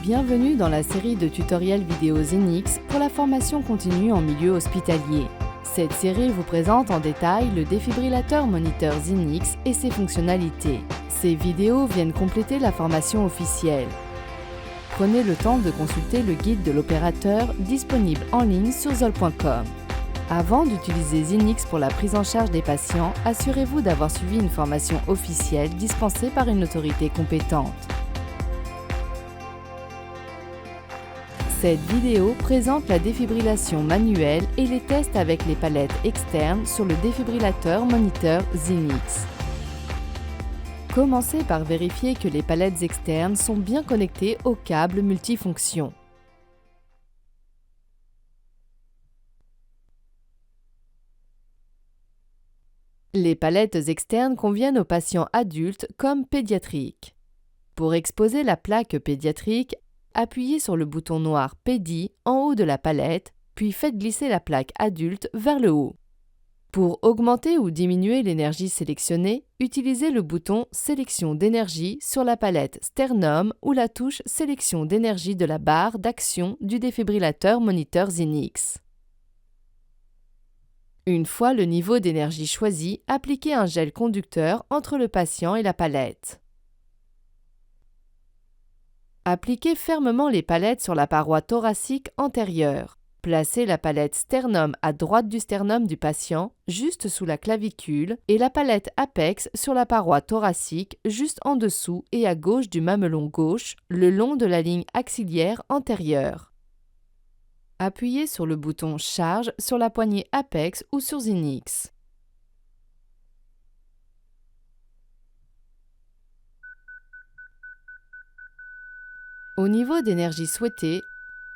Bienvenue dans la série de tutoriels vidéo Zenix pour la formation continue en milieu hospitalier. Cette série vous présente en détail le défibrillateur moniteur Zenix et ses fonctionnalités. Ces vidéos viennent compléter la formation officielle. Prenez le temps de consulter le guide de l'opérateur disponible en ligne sur zol.com. Avant d'utiliser Zenix pour la prise en charge des patients, assurez-vous d'avoir suivi une formation officielle dispensée par une autorité compétente. Cette vidéo présente la défibrillation manuelle et les tests avec les palettes externes sur le défibrillateur moniteur Zenix. Commencez par vérifier que les palettes externes sont bien connectées au câble multifonction. Les palettes externes conviennent aux patients adultes comme pédiatriques. Pour exposer la plaque pédiatrique, appuyez sur le bouton noir PEDI en haut de la palette, puis faites glisser la plaque adulte vers le haut. Pour augmenter ou diminuer l'énergie sélectionnée, utilisez le bouton Sélection d'énergie sur la palette sternum ou la touche Sélection d'énergie de la barre d'action du défibrillateur moniteur Zenix. Une fois le niveau d'énergie choisi, appliquez un gel conducteur entre le patient et la palette. Appliquez fermement les palettes sur la paroi thoracique antérieure. Placez la palette sternum à droite du sternum du patient, juste sous la clavicule, et la palette apex sur la paroi thoracique, juste en dessous et à gauche du mamelon gauche, le long de la ligne axillaire antérieure. Appuyez sur le bouton Charge sur la poignée apex ou sur Zenix. Au niveau d'énergie souhaitée,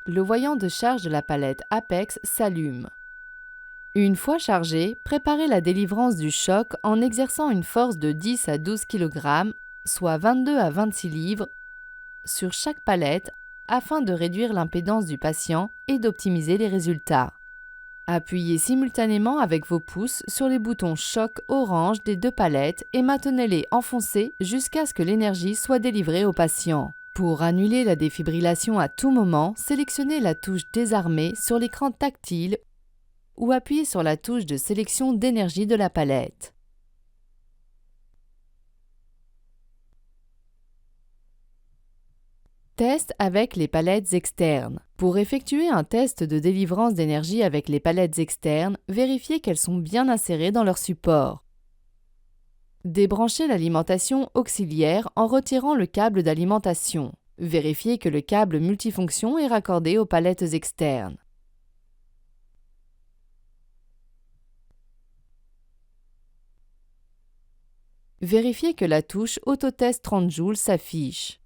le voyant de charge de la palette apex s'allume. Une fois chargé, préparez la délivrance du choc en exerçant une force de 10 à 12 kg, soit 22 à 26 livres, sur chaque palette afin de réduire l'impédance du patient et d'optimiser les résultats. Appuyez simultanément avec vos pouces sur les boutons choc orange des deux palettes et maintenez-les enfoncés jusqu'à ce que l'énergie soit délivrée au patient. Pour annuler la défibrillation à tout moment, sélectionnez la touche Désarmer sur l'écran tactile ou appuyez sur la touche de sélection d'énergie de la palette. Test avec les palettes externes. Pour effectuer un test de délivrance d'énergie avec les palettes externes, vérifiez qu'elles sont bien insérées dans leur support. Débranchez l'alimentation auxiliaire en retirant le câble d'alimentation. Vérifiez que le câble multifonction est raccordé aux palettes externes. Vérifiez que la touche Autotest 30 joules s'affiche.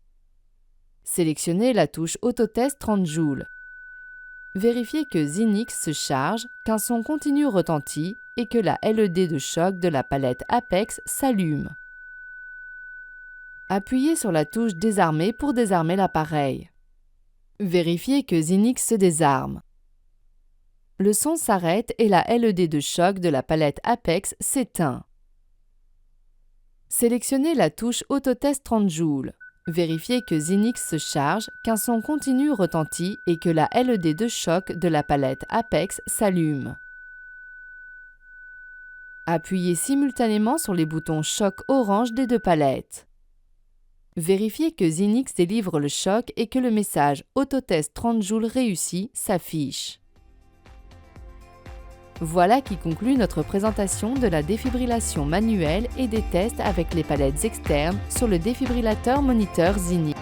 Sélectionnez la touche Autotest 30 joules. Vérifiez que Zenix se charge, qu'un son continu retentit et que la LED de choc de la palette apex s'allume. Appuyez sur la touche Désarmer pour désarmer l'appareil. Vérifiez que Zenix se désarme. Le son s'arrête et la LED de choc de la palette apex s'éteint. Sélectionnez la touche Autotest 30 joules. Vérifiez que Zenix se charge, qu'un son continu retentit et que la LED de choc de la palette apex s'allume. Appuyez simultanément sur les boutons choc orange des deux palettes. Vérifiez que Zenix délivre le choc et que le message Autotest 30 joules réussi s'affiche. Voilà qui conclut notre présentation de la défibrillation manuelle et des tests avec les palettes externes sur le défibrillateur moniteur Zenix.